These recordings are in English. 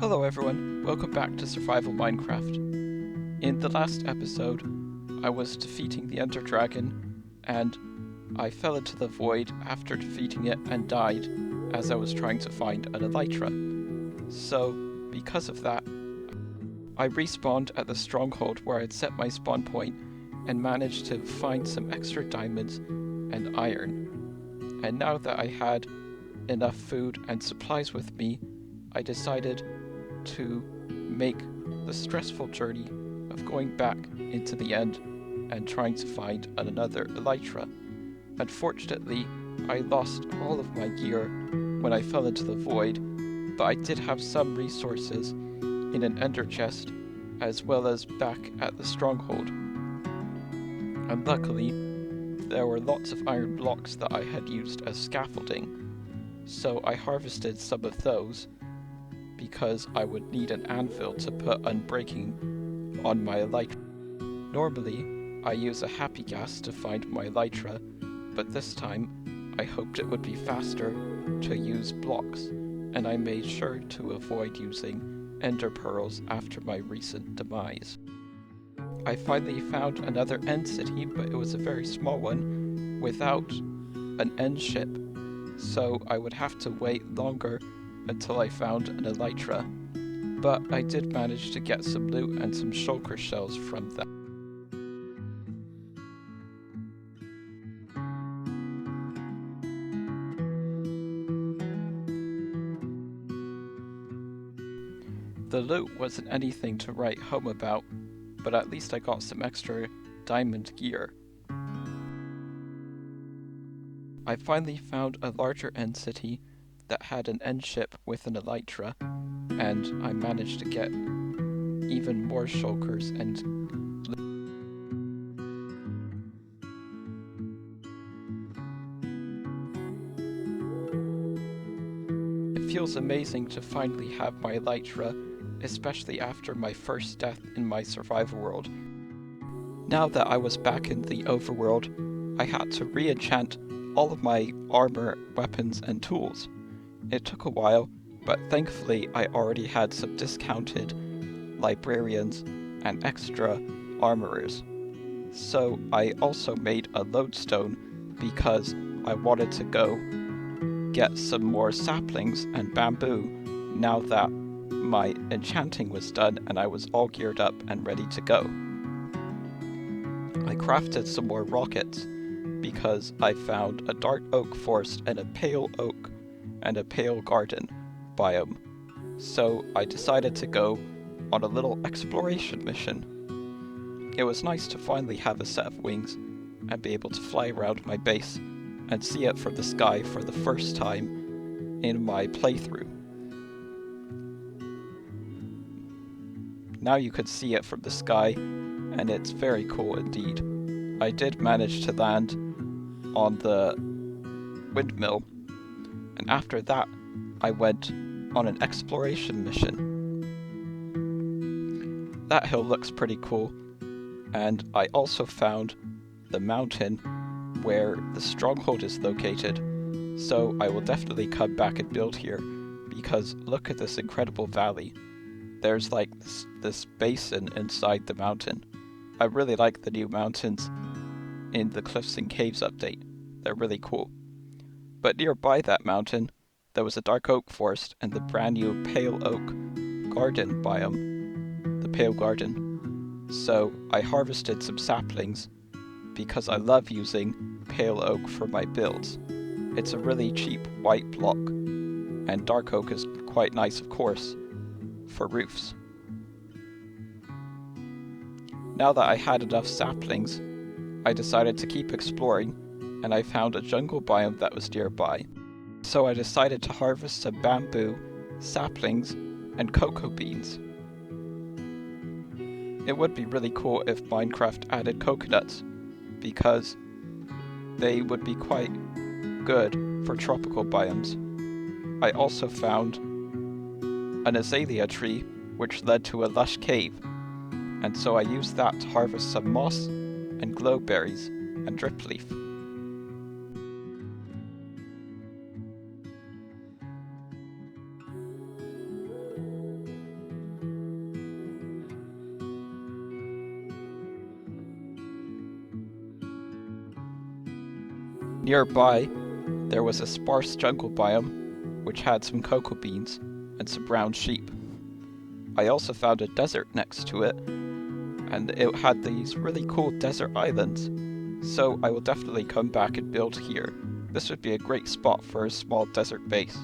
Hello everyone, welcome back to Survival Minecraft. In the last episode, I was defeating the Ender Dragon, and I fell into the void after defeating it and died as I was trying to find an Elytra. So, because of that, I respawned at the stronghold where I'd set my spawn point and managed to find some extra diamonds and iron. And now that I had enough food and supplies with me, I decided to make the stressful journey of going back into the end and trying to find another Elytra. Unfortunately, I lost all of my gear when I fell into the void, but I did have some resources in an ender chest as well as back at the stronghold. And luckily, there were lots of iron blocks that I had used as scaffolding, so I harvested some of those because I would need an anvil to put unbreaking on my elytra. Normally, I use a happy gas to find my elytra, but this time I hoped it would be faster to use blocks, and I made sure to avoid using ender pearls after my recent demise. I finally found another end city, but it was a very small one without an end ship, so I would have to wait longer until I found an elytra, but I did manage to get some loot and some shulker shells from that. The loot wasn't anything to write home about, but at least I got some extra diamond gear. I finally found a larger end city that had an end ship with an elytra, and I managed to get even more shulkers and it feels amazing to finally have my elytra, especially after my first death in my survival world. Now that I was back in the overworld, I had to re-enchant all of my armor, weapons, and tools. It took a while, but thankfully I already had some discounted librarians and extra armorers. So I also made a lodestone because I wanted to go get some more saplings and bamboo now that my enchanting was done and I was all geared up and ready to go. I crafted some more rockets because I found a dark oak forest and a pale oak and a pale garden biome. So I decided to go on a little exploration mission. It was nice to finally have a set of wings and be able to fly around my base and see it from the sky for the first time in my playthrough. Now you can see it from the sky, and it's very cool indeed. I did manage to land on the windmill, and after that I went on an exploration mission. That hill looks pretty cool, and I also found the mountain where the stronghold is located, so I will definitely come back and build here, because look at this incredible valley. There's like this basin inside the mountain. I really like the new mountains in the Cliffs and Caves update. They're really cool. But nearby that mountain, there was a dark oak forest and the brand new pale oak garden biome, the pale garden. So I harvested some saplings because I love using pale oak for my builds. It's a really cheap white block, and dark oak is quite nice, of course, for roofs. Now that I had enough saplings, I decided to keep exploring, and I found a jungle biome that was nearby. So I decided to harvest some bamboo, saplings, and cocoa beans. It would be really cool if Minecraft added coconuts, because they would be quite good for tropical biomes. I also found an azalea tree, which led to a lush cave, and so I used that to harvest some moss and glowberries and drip leaf. Nearby, there was a sparse jungle biome, which had some cocoa beans and some brown sheep. I also found a desert next to it, and it had these really cool desert islands, so I will definitely come back and build here. This would be a great spot for a small desert base.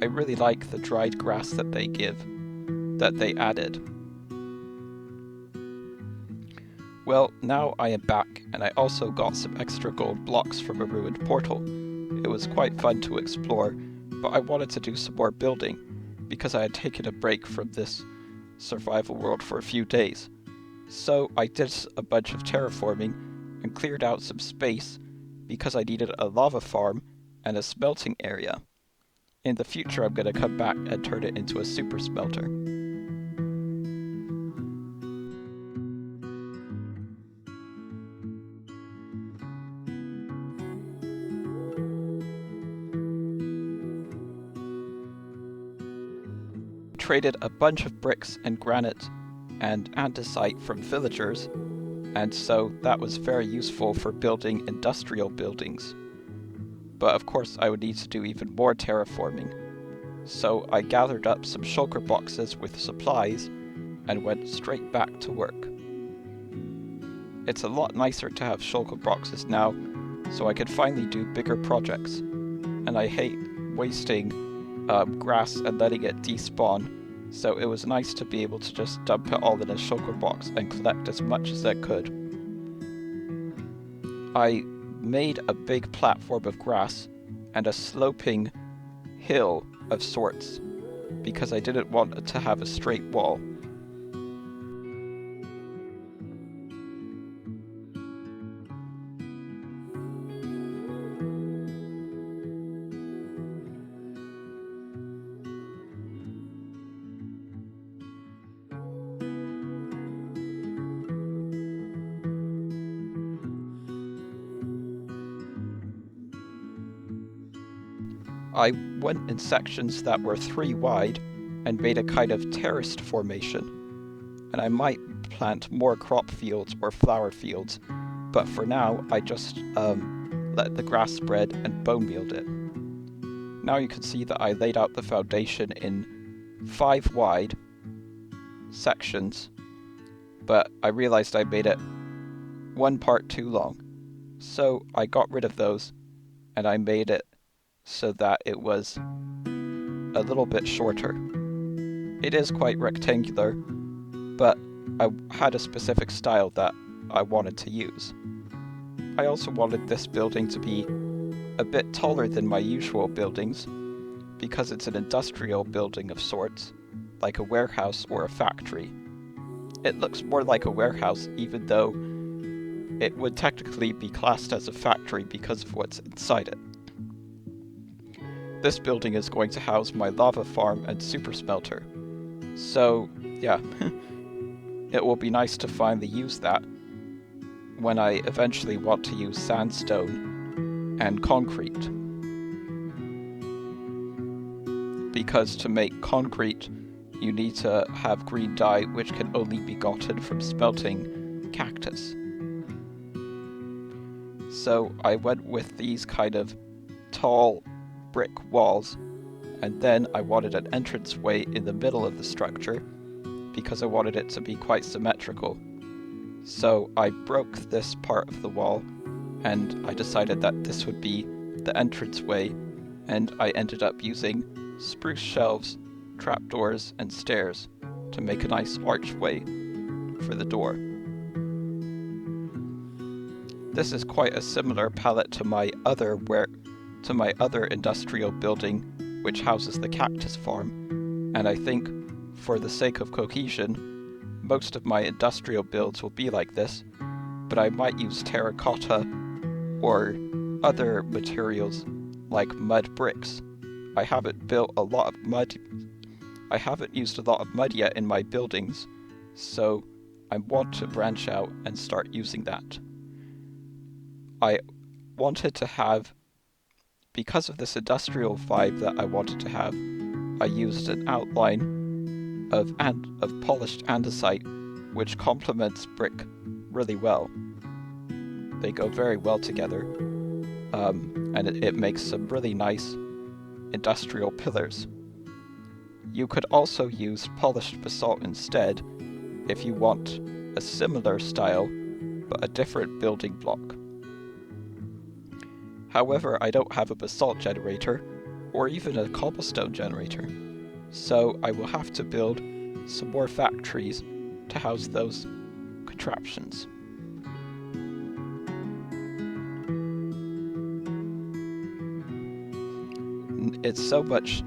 I really like the dried grass that they added. Well, now I am back, and I also got some extra gold blocks from a ruined portal. It was quite fun to explore, but I wanted to do some more building, because I had taken a break from this survival world for a few days. So I did a bunch of terraforming and cleared out some space because I needed a lava farm and a smelting area. In the future, I'm going to come back and turn it into a super smelter. Traded a bunch of bricks and granite and andesite from villagers, and so that was very useful for building industrial buildings. But of course I would need to do even more terraforming. So I gathered up some shulker boxes with supplies and went straight back to work. It's a lot nicer to have shulker boxes now, so I could finally do bigger projects. And I hate wasting grass and letting it despawn, so it was nice to be able to just dump it all in a shulker box and collect as much as I could. I made a big platform of grass and a sloping hill of sorts, because I didn't want it to have a straight wall. I went in sections that were 3 wide and made a kind of terraced formation, and I might plant more crop fields or flower fields, but for now I just let the grass spread and bone mealed it. Now you can see that I laid out the foundation in 5 wide sections, but I realized I made it 1 part too long, so I got rid of those and I made it so that it was a little bit shorter. It is quite rectangular, but I had a specific style that I wanted to use. I also wanted this building to be a bit taller than my usual buildings, because it's an industrial building of sorts, like a warehouse or a factory. It looks more like a warehouse, even though it would technically be classed as a factory because of what's inside it. This building is going to house my lava farm and super smelter. So, yeah, it will be nice to finally use that when I eventually want to use sandstone and concrete. Because to make concrete, you need to have green dye, which can only be gotten from smelting cactus. So I went with these kind of tall brick walls, and then I wanted an entranceway in the middle of the structure because I wanted it to be quite symmetrical. So I broke this part of the wall, and I decided that this would be the entranceway, and I ended up using spruce shelves, trapdoors, and stairs to make a nice archway for the door. This is quite a similar palette to my other industrial building, which houses the cactus farm, and I think, for the sake of cohesion, most of my industrial builds will be like this, but I might use terracotta or other materials like mud bricks. I haven't used a lot of mud yet in my buildings, so I want to branch out and start using that. I wanted to have, because of this industrial vibe that I wanted to have, I used an outline of polished andesite, which complements brick really well. They go very well together. and it makes some really nice industrial pillars. You could also use polished basalt instead if you want a similar style but a different building block. However, I don't have a basalt generator or even a cobblestone generator, so I will have to build some more factories to house those contraptions. It's so much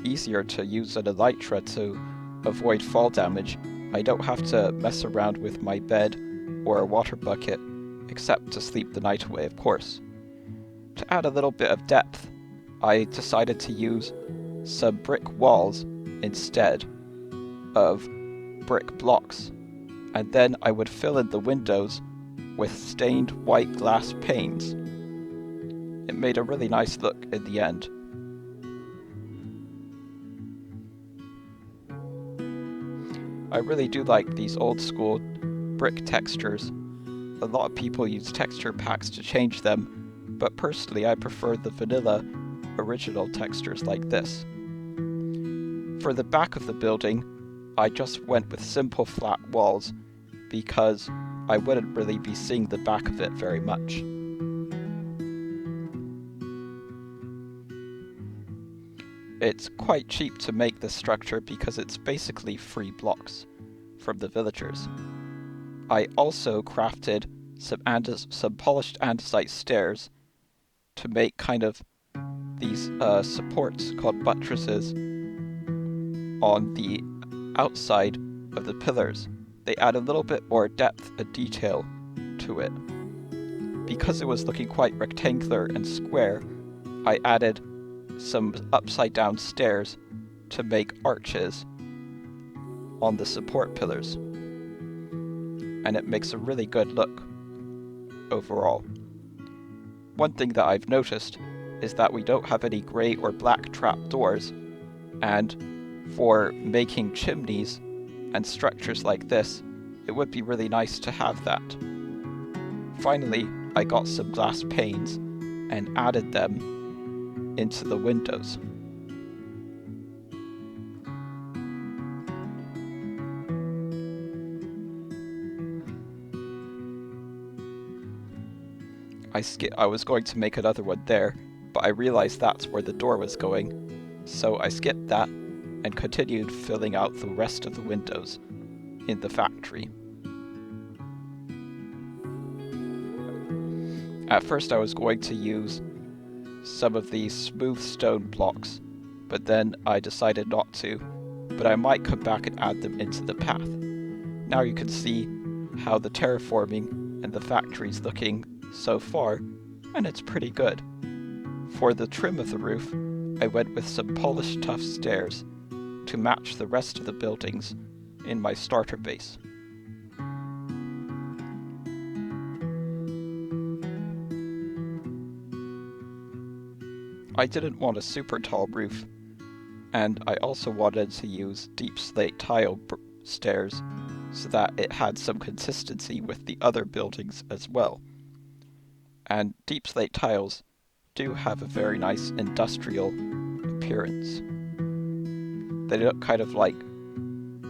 easier to use an Elytra to avoid fall damage. I don't have to mess around with my bed or a water bucket, except to sleep the night away, of course. To add a little bit of depth, I decided to use some brick walls instead of brick blocks, and then I would fill in the windows with stained white glass panes. It made a really nice look in the end. I really do like these old school brick textures. A lot of people use texture packs to change them, but personally I prefer the vanilla original textures like this. For the back of the building, I just went with simple flat walls because I wouldn't really be seeing the back of it very much. It's quite cheap to make this structure because it's basically free blocks from the villagers. I also crafted some polished andesite stairs to make kind of these supports called buttresses on the outside of the pillars. They add a little bit more depth and detail to it. Because it was looking quite rectangular and square, I added some upside down stairs to make arches on the support pillars, and it makes a really good look overall. One thing that I've noticed is that we don't have any grey or black trapdoors, and for making chimneys and structures like this, it would be really nice to have that. Finally, I got some glass panes and added them into the windows. I was going to make another one there, but I realized that's where the door was going, so I skipped that and continued filling out the rest of the windows in the factory. At first I was going to use some of these smooth stone blocks, but then I decided not to, but I might come back and add them into the path. Now you can see how the terraforming and the factory's looking so far, and it's pretty good. For the trim of the roof, I went with some polished tough stairs to match the rest of the buildings in my starter base. I didn't want a super tall roof, and I also wanted to use deep slate tile stairs so that it had some consistency with the other buildings as well. And deep slate tiles do have a very nice industrial appearance. They look kind of like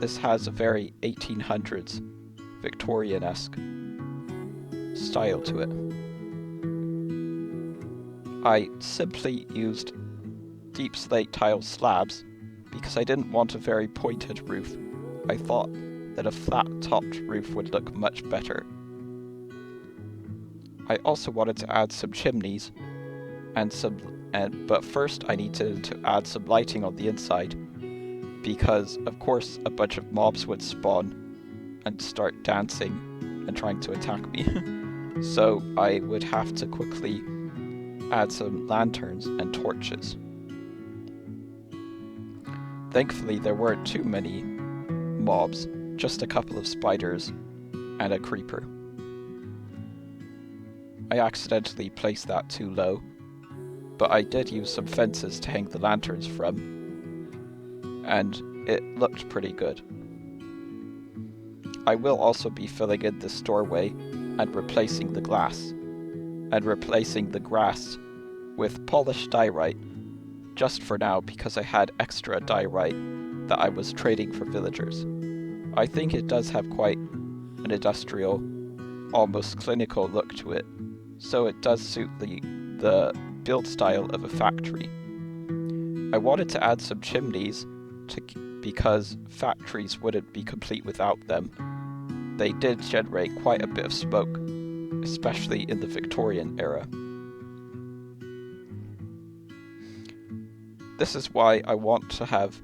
this has a very 1800s Victorian-esque style to it. I simply used deep slate tile slabs because I didn't want a very pointed roof. I thought that a flat-topped roof would look much better. I also wanted to add some chimneys but first I needed to add some lighting on the inside because of course a bunch of mobs would spawn and start dancing and trying to attack me. So I would have to quickly add some lanterns and torches. Thankfully there weren't too many mobs, just a couple of spiders and a creeper. I accidentally placed that too low, but I did use some fences to hang the lanterns from, and it looked pretty good. I will also be filling in this doorway and replacing the glass, and replacing the grass with polished diorite, just for now because I had extra diorite that I was trading for villagers. I think it does have quite an industrial, almost clinical look to it, so it does suit the build style of a factory. I wanted to add some chimneys because factories wouldn't be complete without them. They did generate quite a bit of smoke, especially in the Victorian era. This is why I want to have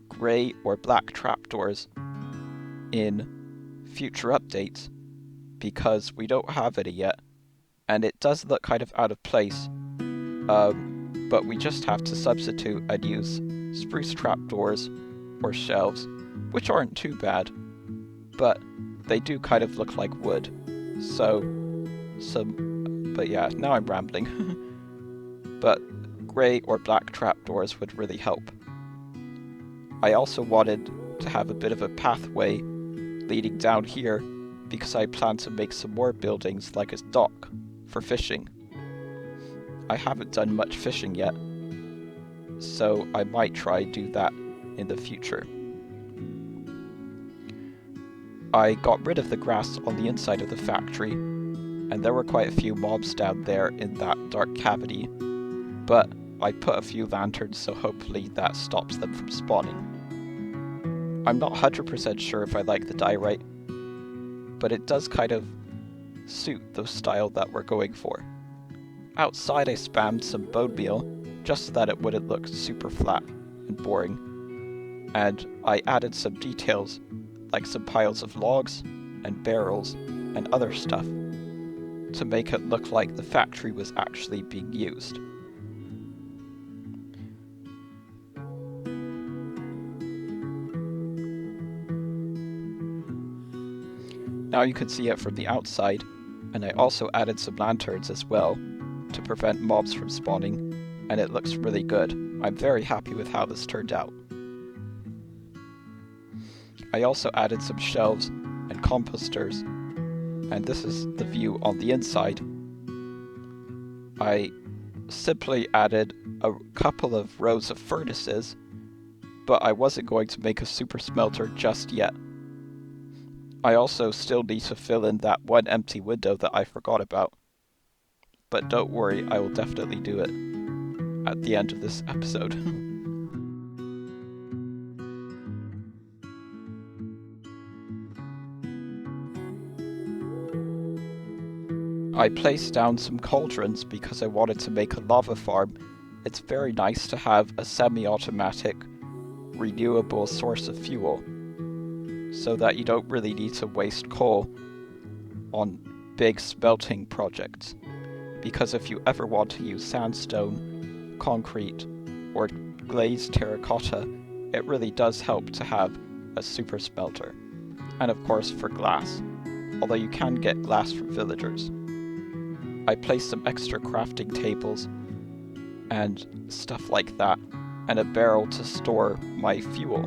grey or black trapdoors in future updates, because we don't have any yet, and it does look kind of out of place, but we just have to substitute and use spruce trapdoors or shelves, which aren't too bad, but they do kind of look like wood. But yeah, now I'm rambling. But grey or black trapdoors would really help. I also wanted to have a bit of a pathway leading down here because I plan to make some more buildings like a dock for fishing. I haven't done much fishing yet, so I might try do that in the future. I got rid of the grass on the inside of the factory, and there were quite a few mobs down there in that dark cavity, but I put a few lanterns so hopefully that stops them from spawning. I'm not 100% sure if I like the diorite, but it does kind of suit the style that we're going for. Outside I spammed some bone meal just so that it wouldn't look super flat and boring, and I added some details like some piles of logs and barrels and other stuff to make it look like the factory was actually being used. Now you can see it from the outside, and I also added some lanterns as well to prevent mobs from spawning, and it looks really good. I'm very happy with how this turned out. I also added some shelves and composters, and this is the view on the inside. I simply added a couple of rows of furnaces, but I wasn't going to make a super smelter just yet. I also still need to fill in that one empty window that I forgot about. But don't worry, I will definitely do it at the end of this episode. I placed down some cauldrons because I wanted to make a lava farm. It's very nice to have a semi-automatic, renewable source of fuel, so that you don't really need to waste coal on big smelting projects. Because if you ever want to use sandstone, concrete, or glazed terracotta, it really does help to have a super smelter. And of course for glass, although you can get glass from villagers. I placed some extra crafting tables and stuff like that, and a barrel to store my fuel.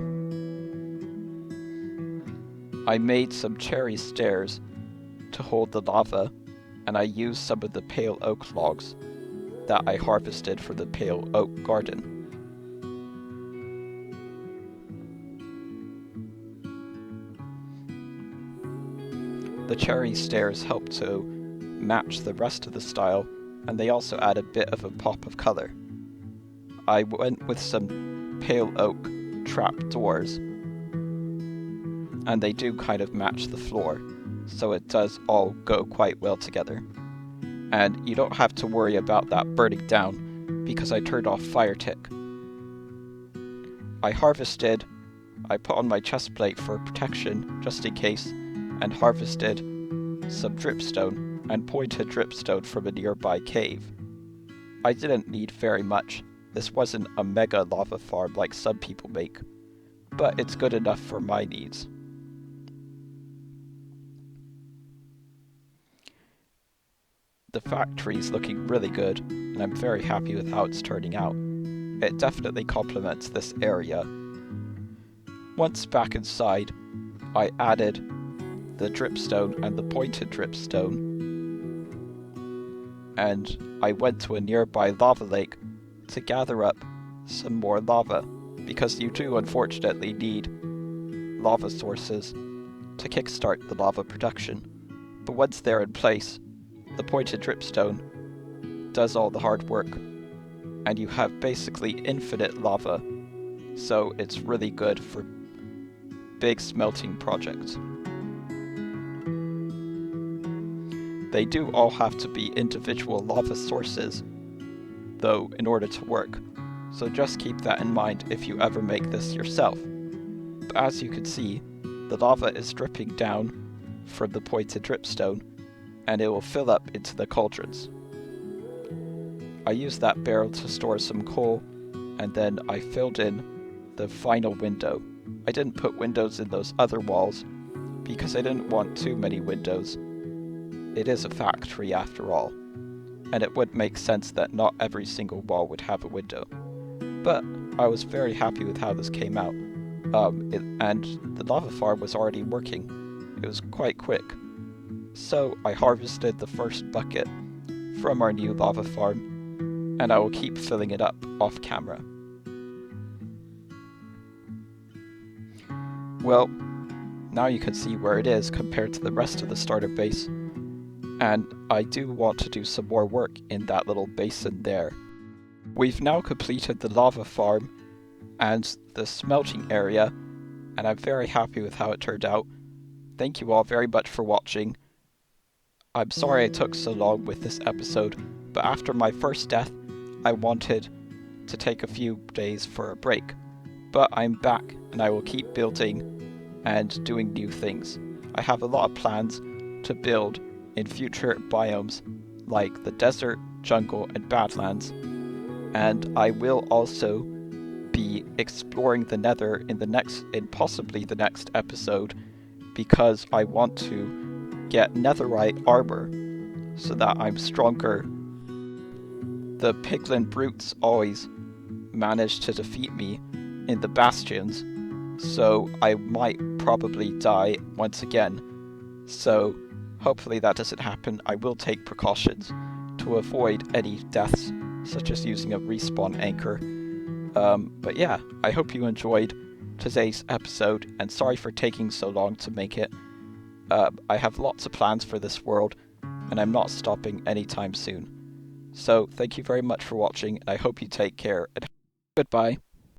I made some cherry stairs to hold the lava, and I used some of the pale oak logs that I harvested from the pale oak garden. The cherry stairs help to match the rest of the style, and they also add a bit of a pop of color. I went with some pale oak trap doors, and they do kind of match the floor, so it does all go quite well together. And you don't have to worry about that burning down, because I turned off fire tick. I harvested, I put on my chest plate for protection, just in case, and harvested some dripstone and pointed dripstone from a nearby cave. I didn't need very much. This wasn't a mega lava farm like some people make, but it's good enough for my needs. The factory's looking really good, and I'm very happy with how it's turning out. It definitely complements this area. Once back inside, I added the dripstone and the pointed dripstone and I went to a nearby lava lake to gather up some more lava, because you do unfortunately need lava sources to kickstart the lava production. But once they're in place, the pointed dripstone does all the hard work, and you have basically infinite lava, so it's really good for big smelting projects. They do all have to be individual lava sources, though, in order to work, so just keep that in mind if you ever make this yourself. But as you can see, the lava is dripping down from the pointed dripstone, and it will fill up into the cauldrons. I used that barrel to store some coal, and then I filled in the final window. I didn't put windows in those other walls, because I didn't want too many windows. It is a factory after all, and it would make sense that not every single wall would have a window. But I was very happy with how this came out, and the lava farm was already working. It was quite quick. So I harvested the first bucket from our new lava farm, and I will keep filling it up off camera. Well, now you can see where it is compared to the rest of the starter base, and I do want to do some more work in that little basin there. We've now completed the lava farm and the smelting area, and I'm very happy with how it turned out. Thank you all very much for watching. I'm sorry it took so long with this episode, but after my first death, I wanted to take a few days for a break. But I'm back, and I will keep building and doing new things. I have a lot of plans to build in future biomes like the desert, jungle, and badlands, and I will also be exploring the nether in possibly the next episode, because I want to get netherite armor so that I'm stronger. The piglin brutes always manage to defeat me in the bastions, so I might probably die once again. So hopefully that doesn't happen. I will take precautions to avoid any deaths, such as using a respawn anchor. But yeah, I hope you enjoyed today's episode, and sorry for taking so long to make it. I have lots of plans for this world, and I'm not stopping anytime soon. So thank you very much for watching, and I hope you take care, and goodbye.